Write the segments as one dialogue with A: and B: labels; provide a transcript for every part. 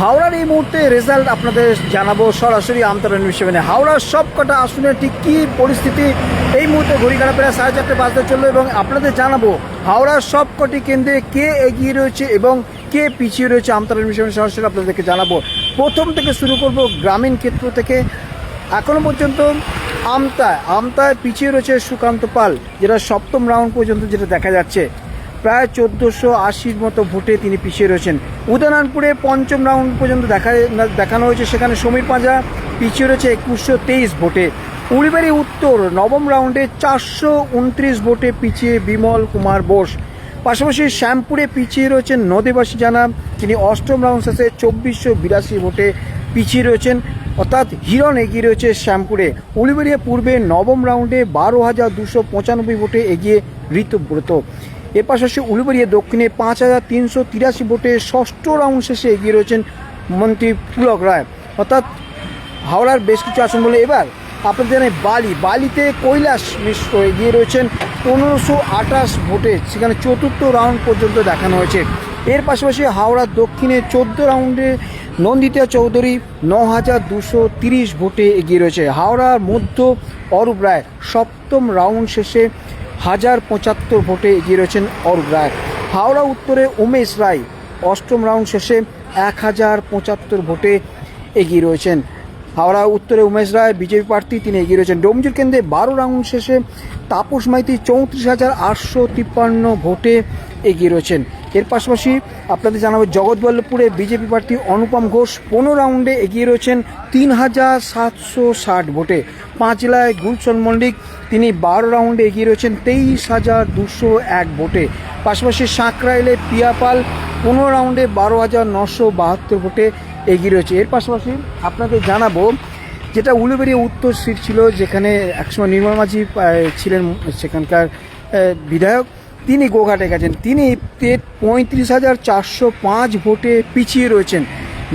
A: হাওড়ার এই মুহূর্তে রেজাল্ট আপনাদের জানাবো সরাসরি আমতলা নিউজ 7-এ। হাওড়ার সবকটা আসনে ঠিক কী পরিস্থিতি এই মুহূর্তে ঘড়িকাটা প্রায় 4:30 বাজতে চললো এবং আপনাদের জানাবো হাওড়ার সবকটি কেন্দ্রে কে এগিয়ে রয়েছে এবং কে পিছিয়ে রয়েছে আমতলা নিউজ 7 সরাসরি আপনাদেরকে জানাবো। প্রথম থেকে শুরু করব গ্রামীণ ক্ষেত্র থেকে। এখনও পর্যন্ত আমতায় পিছিয়ে রয়েছে সুকান্ত পাল, যেটা সপ্তম রাউন্ড পর্যন্ত যেটা দেখা যাচ্ছে প্রায় 1480 মতো ভোটে তিনি পিছিয়ে রয়েছেন। উদয়নারায়ণপুরে পঞ্চম রাউন্ড পর্যন্ত দেখানো হয়েছে, সেখানে সমীর পাঁজা পিছিয়ে রয়েছে 2123 ভোটে। উলুবেড়িয়া উত্তর নবম রাউন্ডে 429 ভোটে পিছিয়ে বিমল কুমার বোস। পাশাপাশি শ্যামপুরে পিছিয়ে রয়েছেন নদীবাসী জানা, তিনি অষ্টম রাউন্ড শেষে 2482 ভোটে পিছিয়ে রয়েছেন, অর্থাৎ হিরণ এগিয়ে রয়েছে শ্যামপুরে। উলুবেড়িয়া পূর্বে নবম রাউন্ডে 12,295 ভোটে এগিয়ে ঋতুব্রত। এর পাশাপাশি উলুবেড়িয়া দক্ষিণে 5,383 ভোটে ষষ্ঠ রাউন্ড শেষে এগিয়ে রয়েছেন মন্ত্রী পুলক রায়। অর্থাৎ হাওড়ার বেশ কিছু আসন বলে এবার আপনাদের জানেন বালিতে কৈলাস মিশ্র এগিয়ে রয়েছেন 1528 ভোটে, সেখানে চতুর্থ রাউন্ড পর্যন্ত দেখানো হয়েছে। এর পাশাপাশি হাওড়ার দক্ষিণে 14 রাউন্ডে নন্দিতা চৌধুরী 9,230 ভোটে এগিয়ে রয়েছে। হাওড়ার মধ্য অরূপ রায় সপ্তম রাউন্ড শেষে 1075 ভোটে এগিয়ে রয়েছেন অরূপ রায়। হাওড়া উত্তরে উমেশ রায় অষ্টম রাউন্ড শেষে 1075 ভোটে এগিয়ে রয়েছেন। হাওড়া উত্তরে উমেশ রায় বিজেপি প্রার্থী, তিনি এগিয়ে রয়েছেন। ডোমজুর কেন্দ্রে 12 রাউন্ড শেষে তাপস মাইতি 34,853 ভোটে এগিয়ে রয়েছেন। এর পাশাপাশি আপনাদের জানাবো জগৎবল্লভপুরে বিজেপি প্রার্থী অনুপম ঘোষ 15 রাউন্ডে এগিয়ে রয়েছেন 3,760 ভোটে। পাঁচলায় গুলশন মল্লিক তিনি 12 রাউন্ডে এগিয়ে রয়েছেন 23,201 ভোটে। পাশাপাশি সাঁকরাইলে পিয়াপাল 15 রাউন্ডে 12,972 ভোটে এগিয়ে রয়েছে। এর পাশাপাশি আপনাদের জানাবো যেটা উলুবেড়িয়া উত্তর সিট ছিল, যেখানে একসময় নির্মল মাঝি ছিলেন সেখানকার বিধায়ক, তিনি গোঘাটে গেছেন, তিনি 35,405 ভোটে পিছিয়ে রয়েছেন।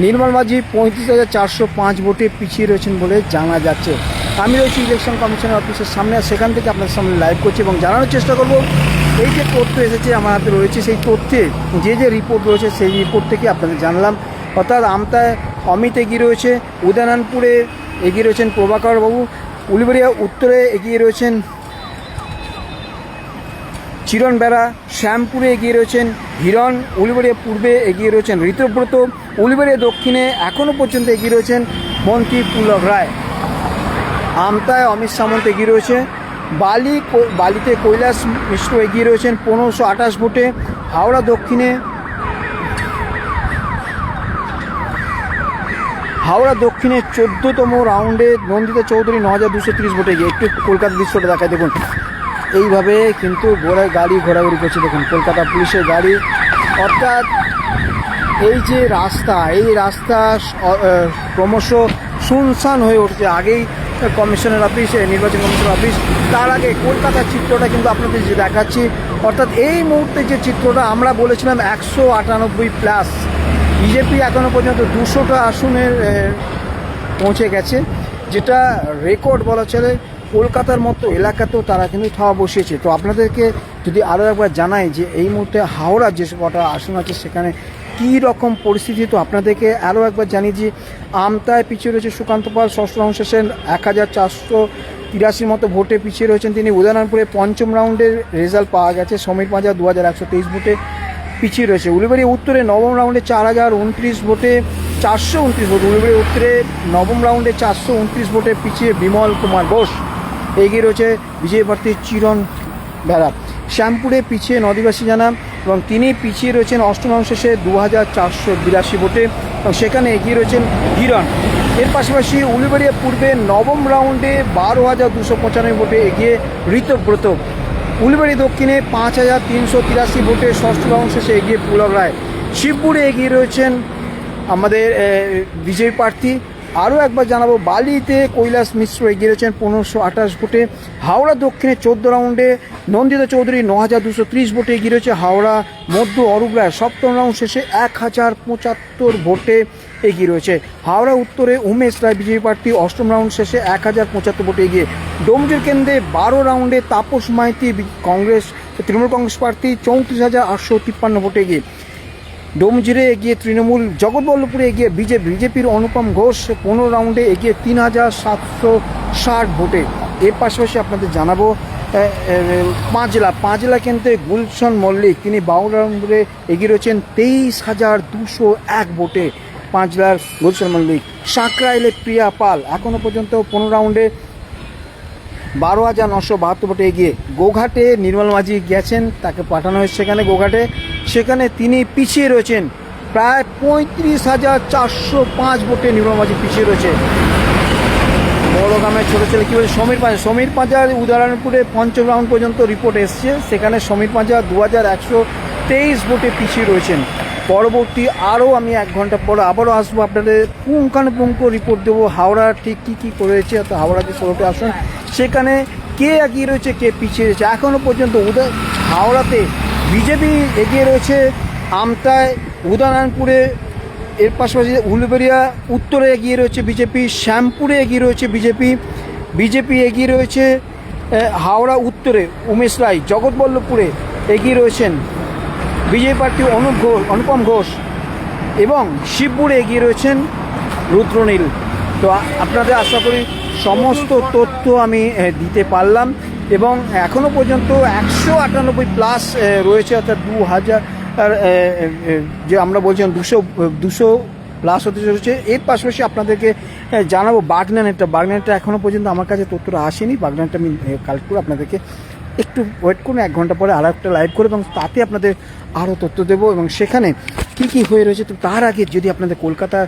A: নির্মল মাঝি 35,405 ভোটে পিছিয়ে রয়েছেন বলে জানা যাচ্ছে। আমি রয়েছি ইলেকশন কমিশনের অফিসের সামনে, সেখান থেকে আপনাদের সামনে লাইভ করছি এবং জানানোর চেষ্টা করব এই যে তথ্য এসেছে আমার হাতে রয়েছে, সেই তথ্যে যে রিপোর্ট রয়েছে সেই রিপোর্ট থেকে আপনাদের জানলাম। অর্থাৎ আমতায় অমিত এগিয়ে রয়েছে, উদয়নারায়ণপুরে এগিয়ে রয়েছেন প্রভাকর বাবু, উলুবেড়িয়া উত্তরে এগিয়ে রয়েছেন চিরণ বেড়া, শ্যামপুরে এগিয়ে রয়েছেন হিরণ, উলুবেড়িয়া পূর্বে এগিয়ে রয়েছেন ঋতুব্রত, উলুবেড়িয়া দক্ষিণে এখনও পর্যন্ত এগিয়ে রয়েছেন মন্ত্রী পুলক রায়। আমতায় অমিত সামন্ত এগিয়ে রয়েছে, বালিতে কৈলাস মিশ্র এগিয়ে রয়েছেন 1528 ভোটে। হাওড়া দক্ষিণে 14তম রাউন্ডে নন্দিতা চৌধুরী 9,230 ভোটে গিয়ে। একটু কলকাতার দৃশ্যটা দেখায় দেখুন, এইভাবে কিন্তু গাড়ি ঘোরাঘুরি করছে, দেখুন কলকাতা পুলিশের গাড়ি। অর্থাৎ এই যে এই রাস্তা ক্রমশ শুনশান হয়ে উঠছে। আগেই কমিশনের অফিস, নির্বাচন কমিশনের অফিস, তার আগে কলকাতার চিত্রটা কিন্তু আপনাদের যে দেখাচ্ছি। অর্থাৎ এই মুহূর্তে যে চিত্রটা আমরা বলেছিলাম 198+, বিজেপি এখনও পর্যন্ত 200টা আসনের পৌঁছে গেছে, যেটা রেকর্ড বলা চলে। কলকাতার মতো এলাকাতেও তারা কিন্তু থাওয়া বসিয়েছে। তো আপনাদেরকে যদি আরও একবার জানাই যে এই মুহূর্তে হাওড়ার যে কটা আসন আছে সেখানে কী রকম পরিস্থিতি, তো আপনাদেরকে আরও একবার জানিয়ে যে আমতায় পিছিয়ে রয়েছে সুকান্ত পাল, ষষ্ঠ রাউন্ড শেষে 1,483 মতো ভোটে পিছিয়ে রয়েছেন তিনি। উদয়নারায়ণপুরে পঞ্চম রাউন্ডের রেজাল্ট পাওয়া গেছে, সমীর পাঁজা 2,123 ভোটে পিছিয়ে রয়েছে। উলুবেড়িয়া উত্তরে নবম রাউন্ডে 4,029 ভোটে 429 ভোট। উলুবেড়িয়া উত্তরে নবম রাউন্ডে 429 ভোটে পিছিয়ে বিমল কুমার বোস এগিয়ে রয়েছে বিজেপি প্রার্থী চিরণ বেড়া। শ্যামপুরে পিছিয়ে নদীবাসী জানা এবং তিনি পিছিয়ে রয়েছেন অষ্টম রাউন্ড শেষে 2,482 ভোটে এবং সেখানে এগিয়ে রয়েছেন হিরণ। এর পাশাপাশি উলুবেড়িয়া পূর্বে নবম রাউন্ডে 12,295 ভোটে এগিয়ে ঋতুব্রত। উলুবেড়িয়া দক্ষিণে 5,383 ভোটে ষষ্ঠ রাউন্ড শেষে এগিয়ে পুলক রায়। শিবপুরে এগিয়ে রয়েছেন আমাদের বিজেপি প্রার্থী। আরও একবার জানাবো বালিতে কৈলাস মিশ্র এগিয়ে রয়েছেন 1528 ভোটে। হাওড়া দক্ষিণে 14 রাউন্ডে নন্দিতা চৌধুরী 9,230 ভোটে এগিয়ে রয়েছে। হাওড়া মধ্য অরূপ রায় সপ্তম রাউন্ড শেষে 1,075 ভোটে এগিয়ে রয়েছে। হাওড়া উত্তরে উমেশ রায় বিজেপি প্রার্থী অষ্টম রাউন্ড শেষে 1,075 ভোটে এগিয়ে। ডোমজুর কেন্দ্রে 12 রাউন্ডে তাপস মাইতি তৃণমূল কংগ্রেস প্রার্থী 34,853 ভোটে এগিয়ে। ডোমজুড়ে এগিয়ে তৃণমূল, জগৎবল্লভপুরে এগিয়ে বিজেপির অনুপম ঘোষ 15 রাউন্ডে এগিয়ে 3760 ভোটে। এর পাশাপাশি আপনাদের জানাবো পাঁচলা কেন্দ্রে গুলশন মল্লিক, তিনি 52 রাউন্ডে এগিয়ে রয়েছেন 23,201 ভোটে। পাঁচলার গুলশন মল্লিক। সাঁকরাইলে প্রিয়া পাল এখনও পর্যন্ত 15 রাউন্ডে 12,972 ভোটে এগিয়ে। গোঘাটে নির্মল মাঝি গেছেন, তাকে পাঠানো হয়েছে সেখানে গোঘাটে, সেখানে তিনি পিছিয়ে রয়েছেন প্রায় 35,405 ভোটে। নির্মল মাঝি পিছিয়ে রয়েছে। বড় গ্রামের ছোটো ছেলে কী বলে সমীর পাঁজার উদাহরণপুরে 5ম রাউন্ড পর্যন্ত রিপোর্ট এসছে, সেখানে সমীর পাঁজা 2123 ভোটে পিছিয়ে রয়েছেন। পরবর্তী আরও আমি 1 ঘন্টা পরে আবারও আসবো, আপনাদের পুঙ্খানুপুঙ্খ রিপোর্ট দেবো হাওড়া ঠিক কী করেছে, অর্থাৎ হাওড়া যে 16টি আসন সেখানে কে এগিয়ে রয়েছে কে পিছিয়ে রয়েছে। এখনও পর্যন্ত হাওড়াতে বিজেপি এগিয়ে রয়েছে আমতায়, উদয়নারায়ণপুরে, এর পাশাপাশি উলুবেড়িয়া উত্তরে এগিয়ে রয়েছে বিজেপি, শ্যামপুরে এগিয়ে রয়েছে বিজেপি এগিয়ে রয়েছে হাওড়া উত্তরে উমেশ রায়, জগৎবল্লভপুরে এগিয়ে রয়েছেন বিজেপি প্রার্থী অনুপম ঘোষ এবং শিবপুরে এগিয়ে রয়েছেন রুদ্রনীল। তো আপনাদের আশা করি সমস্ত তথ্য আমি দিতে পারলাম এবং এখনও পর্যন্ত 198+ রয়েছে, অর্থাৎ 2000 যে আমরা বলছিলাম 200+ হতে চলেছে। এর পাশাপাশি আপনাদেরকে জানাবো বাগনানটা এখনও পর্যন্ত আমার কাছে তথ্যটা আসেনি। বাগনানটা আমি কালেক্ট করে আপনাদেরকে একটু ওয়েট করুন, 1 ঘন্টা পরে আর একটা লাইভ করে এবং তাতে আপনাদের আরও তথ্য দেবো এবং সেখানে কি হয়ে রয়েছে। তো তার আগে যদি আপনাদের কলকাতা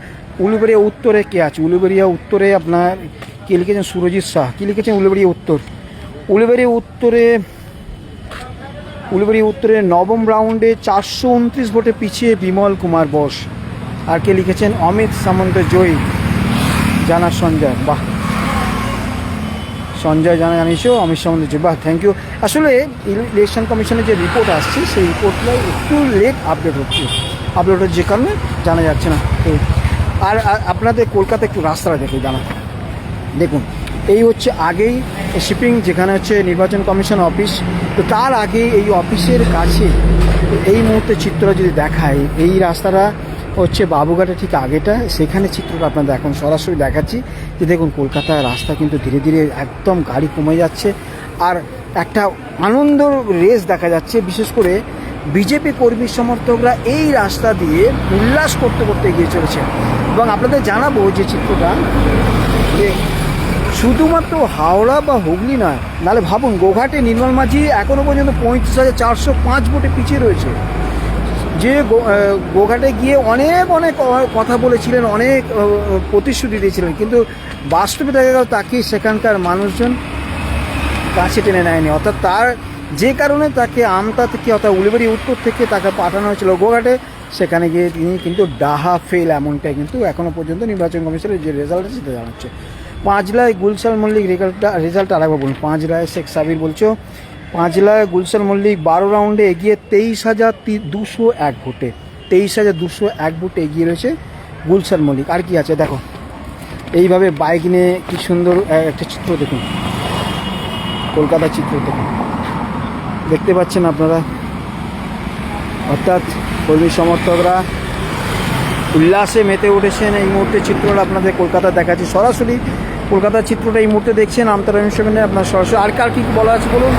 A: উলুবেড়িয়া উত্তরে কে আছে, উলুবেড়িয়া উত্তরে আপনার কে লিখেছেন, সুরজিৎ শাহ কী লিখেছেন, উলুবেড়িয়া উত্তরে 9ম রাউন্ডে 429 ভোটে পিছিয়ে বিমল কুমার বোস। আর কে লিখেছেন, অমিত সামন্ত জয়ী, জানার সঞ্জয়, বাহ সঞ্জয় জানিয়েছো অমিত সামন্ত জয়ী, বাহ থ্যাংক ইউ। আসলে ইলেকশন কমিশনের যে রিপোর্ট আসছে সেই রিপোর্টটা একটু লেট আপডেট হচ্ছে যে কারণে জানা যাচ্ছে না। তো আর আপনাদের কলকাতা একটু রাস্তাটা দেখে দেখুন, এই হচ্ছে আগেই শিপিং যেখানে হচ্ছে নির্বাচন কমিশন অফিস, তো তার আগে এই অফিসের কাছে এই মুহূর্তে চিত্রটা যদি দেখায়, এই রাস্তাটা হচ্ছে বাবুঘাটের ঠিক আগেটা, সেখানে চিত্রটা আপনাদের এখন সরাসরি দেখাচ্ছি যে দেখুন কলকাতার রাস্তা কিন্তু ধীরে ধীরে একদম গাড়ি কমে যাচ্ছে আর একটা আনন্দর রেস দেখা যাচ্ছে। বিশেষ করে বিজেপি কর্মী সমর্থকরা এই রাস্তা দিয়ে উল্লাস করতে এগিয়ে চলেছে এবং আপনাদের জানাবো যে চিত্রটা যে শুধুমাত্র হাওড়া বা হুগলি নয়, নাহলে ভাবুন গোঘাটে নির্মল মাঝি এখনও পর্যন্ত 35,405 ভোটে পিছিয়ে রয়েছে। যে গোঘাটে গিয়ে অনেক কথা বলেছিলেন, অনেক প্রতিশ্রুতি দিয়েছিলেন, কিন্তু বাস্তবে দেখা গেল তাকে সেখানকার মানুষজন কাছে টেনে নেয়নি, অর্থাৎ তার যে কারণে তাকে আমতা থেকে অর্থাৎ উলুবেড়িয়া উত্তর থেকে তাকে পাঠানো হয়েছিল গোঘাটে, সেখানে গিয়ে তিনি কিন্তু ডাহা ফেল, এমনটাই কিন্তু এখনও পর্যন্ত নির্বাচন কমিশনের যে রেজাল্ট সেটা জানাচ্ছে। পাঁচলায় গুলশান মল্লিক রেজাল্ট আরেকবার বলুন। পাঁচলায় শেখ সাবির বলছো, পাঁচলায় গুলশান মল্লিক 12 রাউন্ডে এগিয়ে 23,201 ভোটে, 23,201 ভোটে এগিয়ে রয়েছে গুলশান মল্লিক। আর কি আছে দেখো, এইভাবে বাইক নিয়ে কি সুন্দর একটা চিত্র দেখুন, কলকাতার চিত্র দেখুন, দেখতে পাচ্ছেন আপনারা, অর্থাৎ কর্মী সমর্থকরা উল্লাসে মেতে উঠেছেন। এই মুহূর্তে চিত্রটা আপনাদের কলকাতা দেখাচ্ছি সরাসরি, কলকাতার চিত্রটা এই মুহূর্তে দেখছেন আমতারা নিউজ 7-এ আপনার সরাসরি। আর কার কী বলা আছে বলুন।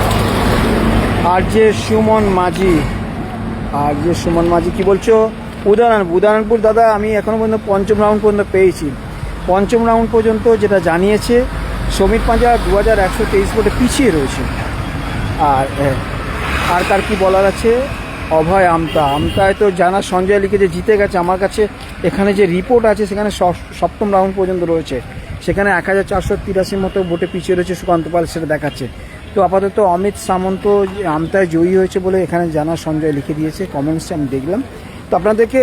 A: আর যে সুমন মাঝি কি বলছো, উদয়নারায়ণপুর দাদা আমি এখনও পর্যন্ত 5ম রাউন্ড পর্যন্ত পেয়েছি, 5ম রাউন্ড পর্যন্ত যেটা জানিয়েছে সমীর পাঁজা 2123 ভোটে পিছিয়ে রয়েছে। আর কার কি বলার আছে, অভয় আমতায় তো জানা সঞ্জয় লিখেছে জিতে গেছে। আমার কাছে এখানে যে রিপোর্ট আছে সেখানে 7ম রাউন্ড পর্যন্ত রয়েছে, সেখানে 1483 মতো ভোটে পিছিয়ে রয়েছে সুকান্ত পাল, সেটা দেখাচ্ছে। তো আপাতত অমিত সামন্ত আমতায় জয়ী হয়েছে বলে এখানে জানা সঞ্জয় লিখে দিয়েছে কমেন্টসে, আমি দেখলাম। তো আপনাদেরকে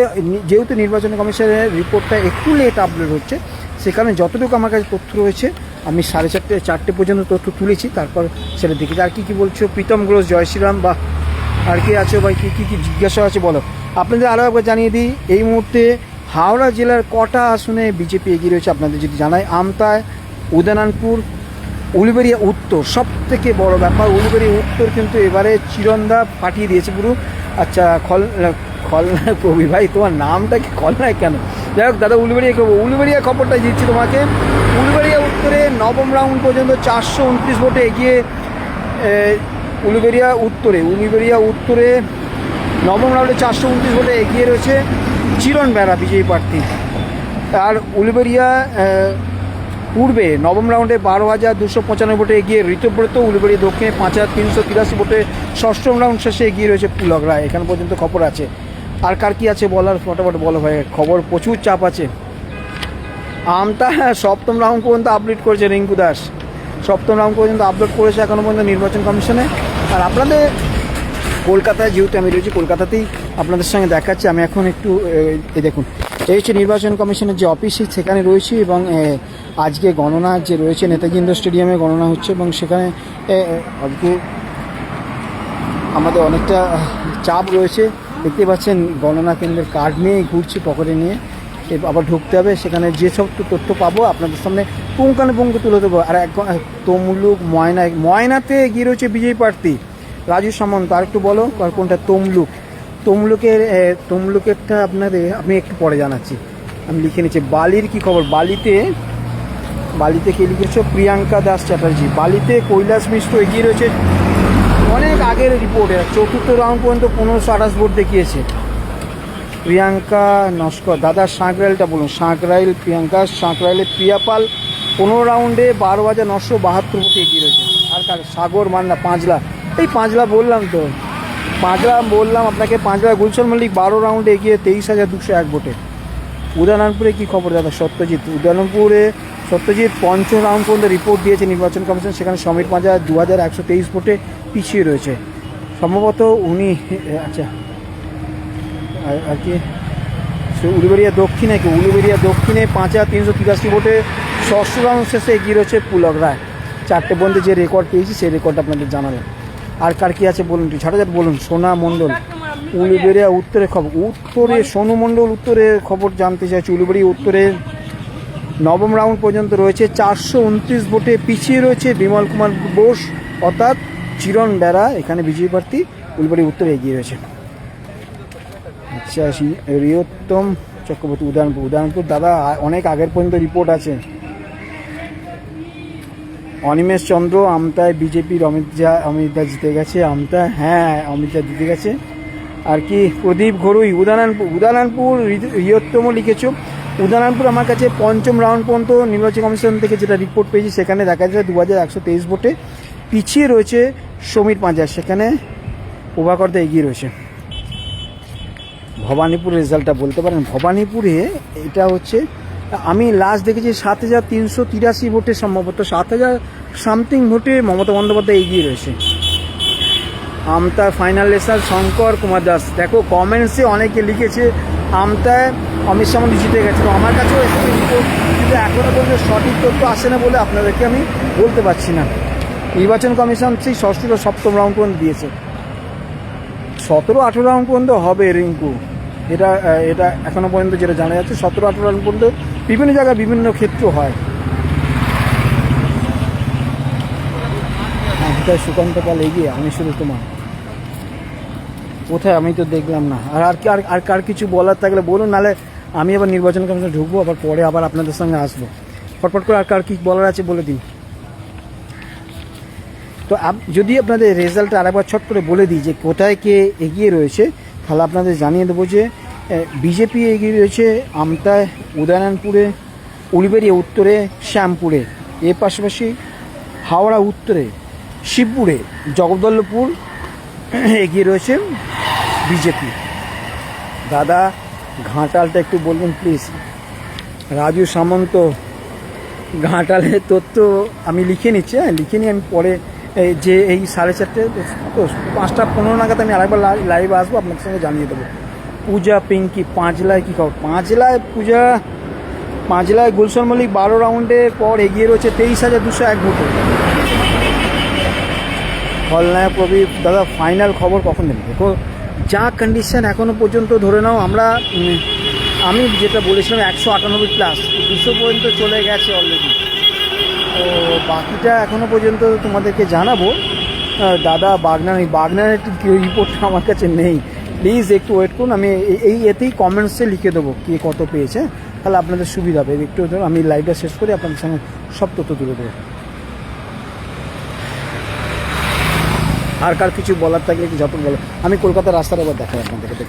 A: যেহেতু নির্বাচন কমিশনের রিপোর্টটা একটু লেট আপলোড হচ্ছে, সেখানে যতটুকু আমার কাছে তথ্য রয়েছে আমি 4:30 পর্যন্ত তথ্য তুলেছি, তারপর সেটা দেখেছি। আর কী বলছো, প্রীতম ঘোষ, জয় শ্রীরাম, বা আর কি আছে ভাই, কী জিজ্ঞাসা আছে বলো। আপনাদের আরও একবার জানিয়ে দিই, এই মুহূর্তে হাওড়া জেলার কটা আসনে বিজেপি এগিয়ে রয়েছে আপনাদের যদি জানাই। আমতায়, উদয়নারায়ণপুর, উলুবেড়িয়া উত্তর, সব থেকে বড় ব্যাপার উলুবেড়িয়া উত্তর কিন্তু এবারে চিরন্দা পাঠিয়ে দিয়েছে পুরো। আচ্ছা খলনায়ক কবি ভাই, তোমার নামটা কি খলনায়ক কেন? যাই হোক দাদা, উলুবেড়িয়া খবরটা দিচ্ছি তোমাকে। উলুবেড়িয়া উত্তরে নবম রাউন্ড পর্যন্ত 429 ভোটে এগিয়ে উলুবেড়িয়া উত্তরে নবম রাউন্ডে 429 ভোটে এগিয়ে রয়েছে চিরণ বেরা বিজয়ী প্রার্থী। আর উলুবেড়িয়া পূর্বে নবম রাউন্ডে 12,295 ভোটে এগিয়ে ঋতব্রত। উলুবেড়িয়া দক্ষিণে 5,383 ভোটে ষষ্ঠম রাউন্ড শেষে এগিয়ে রয়েছে পুলক রায়। এখান পর্যন্ত খবর আছে। আর কার কি আছে বলার, ফটাফট বলো ভাই, খবর প্রচুর চাপ আছে। আমতা সপ্তম রাউন্ড পর্যন্ত আপডেট করেছে রিঙ্কু দাস, সপ্তম রাউন্ড পর্যন্ত আপলোড করেছে এখনও পর্যন্ত নির্বাচন কমিশনে। আর আপনাদের কলকাতায় যেহেতু আমি রয়েছি, কলকাতাতেই আপনাদের সঙ্গে দেখাচ্ছি। আমি এখন একটু এই দেখুন, এই হচ্ছে নির্বাচন কমিশনের যে অফিস, সেখানে রয়েছি এবং আজকে গণনা যে রয়েছে নেতাজি ইন্ডোর স্টেডিয়ামে গণনা হচ্ছে এবং সেখানে আজকে আমাদের অনেকটা চাপ রয়েছে। দেখতে পাচ্ছেন গণনা কেন্দ্রের কার্ড নিয়ে ঘুরছি পকেটে নিয়ে, আবার ঢুকতে হবে। সেখানে যেসব তথ্য পাবো আপনাদের সামনে পুঙ্খানুপুঙ্খ তুলে দেবো। আর তমলুক ময়নাতে এগিয়ে রয়েছে বিজয়ী প্রার্থী রাজু সামন্ত। আর একটু বলো কোনটা? তমলুকেরটা আপনাদের আমি একটু পরে জানাচ্ছি, আমি লিখে নিচ্ছি। বালির কি খবর? বালিতে কে লিখেছ? প্রিয়াঙ্কা দাস চ্যাটার্জি। বালিতে কৈলাস মিশ্র এগিয়ে রয়েছে অনেক আগের রিপোর্টে, চতুর্থ রাউন্ড পর্যন্ত 1528 ভোট দেখিয়েছে প্রিয়াঙ্কা নস্কর। দাদা সাঁকরাইলটা বলুন। প্রিয়াঙ্কা সাঁকরাইলে প্রিয়াপাল 15 রাউন্ডে 12,972 ভোটে এগিয়ে রয়েছে। আর কার? সাগর মান্না পাঁচলা। এই পাঁচলা বললাম তো, আপনাকে। পাঁচলা গুলশান মল্লিক 12 রাউন্ডে এগিয়ে 23,201 ভোটে। উদয়নারায়ণপুরে কী খবর দাদা? সত্যজিৎ পঞ্চম রাউন্ড পর্যন্ত রিপোর্ট দিয়েছে নির্বাচন কমিশন, সেখানে সমীর পাঁজা 2,123 ভোটে পিছিয়ে রয়েছে সম্ভবত উনি। আচ্ছা, আর কি উলুবেড়িয়া দক্ষিণে 5,383 ভোটে ষষ্ঠ রাউন্ড শেষে এগিয়ে রয়েছে পুলক রায়। 4টে পর্যন্ত যে রেকর্ড পেয়েছি সেই রেকর্ড আপনাদের জানালাম। আর কার কি আছে বলুন, ঝাটাঝাট বলুন। সোনা মণ্ডল উলুবেড়িয়া উত্তরে খবর। সোনু মণ্ডল উত্তরের খবর জানতে চাইছি। উলুবেড়িয়া উত্তরে নবম রাউন্ড পর্যন্ত রয়েছে 429 ভোটে পিছিয়ে রয়েছে বিমল কুমার বোস অর্থাৎ চিরণ বেরা। এখানে বিজয়ী প্রার্থী উলুবেড়িয়া উত্তরে এগিয়ে রয়েছে। আচ্ছা, রিয়োত্তম চক্রবর্তী উদয়নপুর দাদা অনেক আগের পর্যন্ত রিপোর্ট আছে। অনিমেষ চন্দ্র আমতায় বিজেপির অমিত দা জিতে গেছে। আমতায়, হ্যাঁ, অমিত দা জিতে গেছে। আর কি প্রদীপ ঘরুই উদয়নপুর রিয়োত্তম লিখেছ। উদয়নপুর আমার কাছে পঞ্চম রাউন্ড পর্যন্ত নির্বাচন কমিশন থেকে যেটা রিপোর্ট পেয়েছি সেখানে দেখা যায় 2,123 ভোটে পিছিয়ে রয়েছে সমীর পাঁজা। সেখানে প্রভাকর দা এগিয়ে রয়েছে। ভবানীপুরের রেজাল্টটা বলতে পারেন? ভবানীপুরে এটা হচ্ছে, আমি লাস্ট দেখেছি 7,383 ভোটে, সম্ভবত 7,000 সামথিং ভোটে মমতা বন্দ্যোপাধ্যায় এগিয়ে রয়েছে। আমতার ফাইনাল রেজাল্ট শঙ্কর কুমার দাস। দেখো কমেন্টসে অনেকে লিখেছে আমতায় অমিত সামন্ত জিতে গেছে। তো আমার কাছেও এসে রিপোর্ট, কিন্তু এখনও পর্যন্ত সঠিক তথ্য আসে না বলে আপনাদেরকে আমি বলতে পারছি না। নির্বাচন কমিশন সেই ষষ্ঠ সপ্তম রাউন্ড পর্যন্ত দিয়েছে। 17-18 রাউন্ড পর্যন্ত হবে রিঙ্কু, এটা এখনো পর্যন্ত যেটা জানা যাচ্ছে। 17-18 রাউন্ড পর্যন্ত বিভিন্ন জায়গায় বিভিন্ন ক্ষেত্র হয়। সুকান্ত পাল এগিয়ে, আমি শুধু তোমার কোথায় আমি তো দেখলাম না। আর কার কিছু বলার থাকলে বলুন, নাহলে আমি আবার নির্বাচন কমিশনে ঢুকবো, আবার পরে আবার আপনাদের সঙ্গে আসবো। ফটফট করে আর কার কী বলার আছে বলে দিন। তো যদি আপনাদের রেজাল্টটা আরেকবার ছট করে বলে দিই যে কোথায় কে এগিয়ে রয়েছে, তাহলে আপনাদের জানিয়ে দেবো যে বিজেপি এগিয়ে রয়েছে আমতায়, উদয়নারায়ণপুরে, উলুবেড়িয়া উত্তরে, শ্যামপুরে। এর পাশাপাশি হাওড়া উত্তরে, শিবপুরে, জগদ্দলপুর এগিয়ে রয়েছে বিজেপি। দাদা ঘাটালটা একটু বলবেন প্লিজ। রাজু সামন্ত ঘাটালের তথ্য আমি লিখে নিচ্ছি, লিখে নিয়ে আমি পরে যে এই 4:30 তো 5:15 নাগাদ আমি আরেকবার লাইভে আসবো, আপনার সঙ্গে জানিয়ে দেবো। পূজা পিঙ্কি পাঁচলায় কী খবর? পাঁচলায় গুলশান মল্লিক 12 রাউন্ডের পর এগিয়ে রয়েছে 23,201 ভোটে। খলনায়ক প্রদীপ দাদা ফাইনাল খবর কখন দেবেন? দেখো যা কন্ডিশন এখনও পর্যন্ত ধরে নাও, আমি যেটা বলেছিলাম 198+, 200 পর্যন্ত চলে গেছে অলরেডি। তো বাকিটা এখনও পর্যন্ত তোমাদেরকে জানাবো। দাদা বাগনানের রিপোর্টটা আমার কাছে নেই, প্লিজ একটু ওয়েট করুন, আমি এতেই কমেন্টসে লিখে দেবো কে কত পেয়েছে, তাহলে আপনাদের সুবিধা হবে। একটু আমি লাইভটা শেষ করে আপনাদের সঙ্গে সব তথ্য তুলে দেবো। আর কার কিছু বলার থাকলে কি যত বলো। আমি কলকাতার রাস্তাটা এবার দেখাই আপনাদেরকে।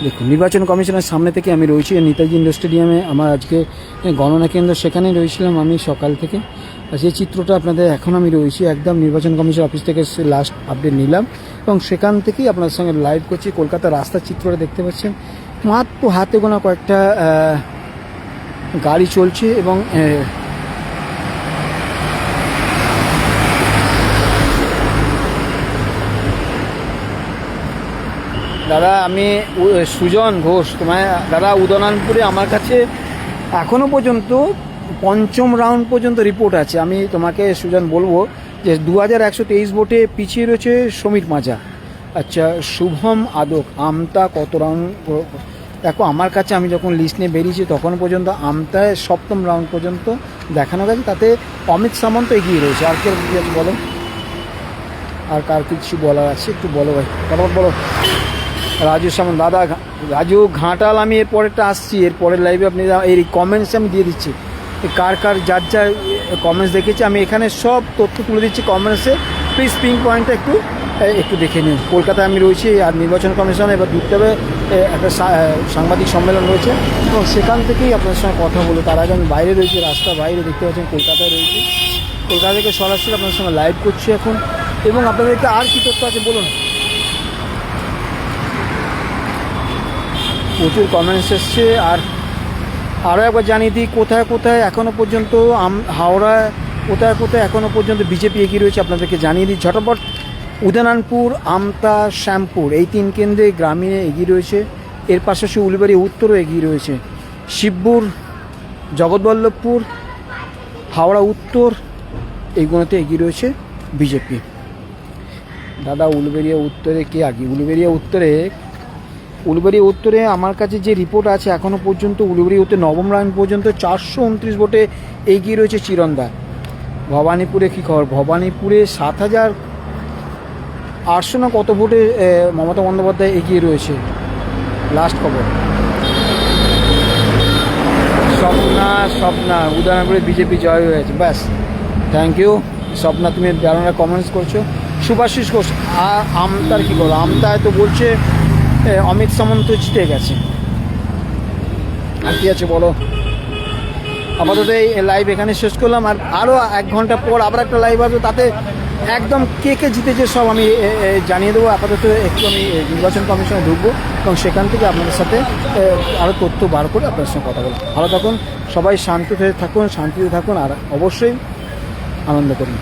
A: দেখুন নির্বাচন কমিশনের সামনে থেকে আমি রয়েছি নেতাজি ইন্ডোর স্টেডিয়ামে। আমার আজকে গণনা কেন্দ্র, সেখানেই রয়েছিলাম আমি সকাল থেকে। আর যে চিত্রটা আপনাদের এখন আমি রয়েছি একদম নির্বাচন কমিশন অফিস থেকে লাস্ট আপডেট নিলাম এবং সেখান থেকেই আপনাদের সঙ্গে লাইভ করছি। কলকাতার রাস্তার চিত্রটা দেখতে পাচ্ছেন, মাত্র হাতে গোনা কয়েকটা গাড়ি চলছে এবং দাদা আমি সুজন ঘোষ, তোমায় দাদা উদয়নারায়ণপুরে আমার কাছে এখনও পর্যন্ত পঞ্চম রাউন্ড পর্যন্ত রিপোর্ট আছে। আমি তোমাকে সুজন বলবো যে 2123 ভোটে পিছিয়ে রয়েছে সমীর মাজা। আচ্ছা শুভম আদক আমতা কত রাউন্ড দেখো আমার কাছে, আমি যখন লিস্ট নিয়ে বেরিয়েছি তখন পর্যন্ত আমতায় সপ্তম রাউন্ড পর্যন্ত দেখানো গেছে, তাতে অমিত সামন্ত এগিয়ে রয়েছে। আর কে বলো, আর কার কিছু বলার আছে একটু বলো ভাই, ফটাফট বলো। রাজু সামন্ত, দাদা রাজু ঘাটাল, আমি এর পরেরটা আসছি, এর পরের লাইভে আপনি এই কমেন্টসে আমি দিয়ে দিচ্ছি কার কার যার যার কমেন্টস দেখেছি, আমি এখানে সব তথ্য তুলে দিচ্ছি কমেন্টসে। প্লিজ পিং পয়েন্টটা একটু দেখে নিন। কলকাতায় আমি রয়েছি আর নির্বাচন কমিশনে এবার ঢুকতে হবে, একটা সাংবাদিক সম্মেলন রয়েছে এবং সেখান থেকেই আপনার সঙ্গে কথা বলবো। তার আগে আমি বাইরে রয়েছি, রাস্তার বাইরে দেখতে পাচ্ছেন কলকাতায় রয়েছি। কলকাতা থেকে সরাসরি আপনার সঙ্গে লাইভ করছি এখন। এবং আপনাদেরকে আর কী তথ্য আছে বলুন। প্রচুর কমেন্টস এসছে। আর আরও একবার জানিয়ে দিই কোথায় কোথায় এখনও পর্যন্ত হাওড়া কোথায় কোথায় এখনও পর্যন্ত বিজেপি এগিয়ে রয়েছে আপনাদেরকে জানিয়ে দিই ঝটপট। উদয়নারায়ণপুর, আমতা, শ্যামপুর এই 3 কেন্দ্রে গ্রামীণে এগিয়ে রয়েছে। এর পাশাপাশি উলুবেড়িয়া উত্তরও এগিয়ে রয়েছে। শিবপুর, জগৎবল্লভপুর, হাওড়া উত্তর এইগুলোতে এগিয়ে রয়েছে বিজেপি। দাদা উলুবেড়িয়া উত্তরে কে আগে? উলুবেড়িয়া উত্তরে আমার কাছে যে রিপোর্ট আছে এখনও পর্যন্ত উলুবেড়িয়া উত্তরে নবম রাউন্ড পর্যন্ত 429 ভোটে এগিয়ে রয়েছে চিরন্দা। ভবানীপুরে কী খবর? ভবানীপুরে 7800 না কত ভোটে মমতা বন্দ্যোপাধ্যায় এগিয়ে রয়েছে, লাস্ট খবর। স্বপ্না উদয়নারায়ণপুরে বিজেপি জয় হয়েছে, ব্যাস। থ্যাংক ইউ স্বপ্না, তুমি দারুণ কমেন্টস করছো। সুভাষিস ঘোষ, আর আমতার কী বলো? আমতায় তো বলছে অমিত সামন্ত জিতে গেছে। আর কি আছে বলো? আপাতত এই লাইভ এখানে শেষ করলাম। আর আরও 1 ঘন্টা পর আবার একটা লাইভ আসবে, তাতে একদম কে কে জিতেছে সব আমি জানিয়ে দেবো। আপাতত একটু আমি নির্বাচন কমিশনে ঢুকবো এবং সেখান থেকে আপনাদের সাথে আরও তথ্য বার করে আপনাদের সঙ্গে কথা বলবো। ভালো থাকুন সবাই, শান্তিতে থাকুন আর অবশ্যই আনন্দ করুন।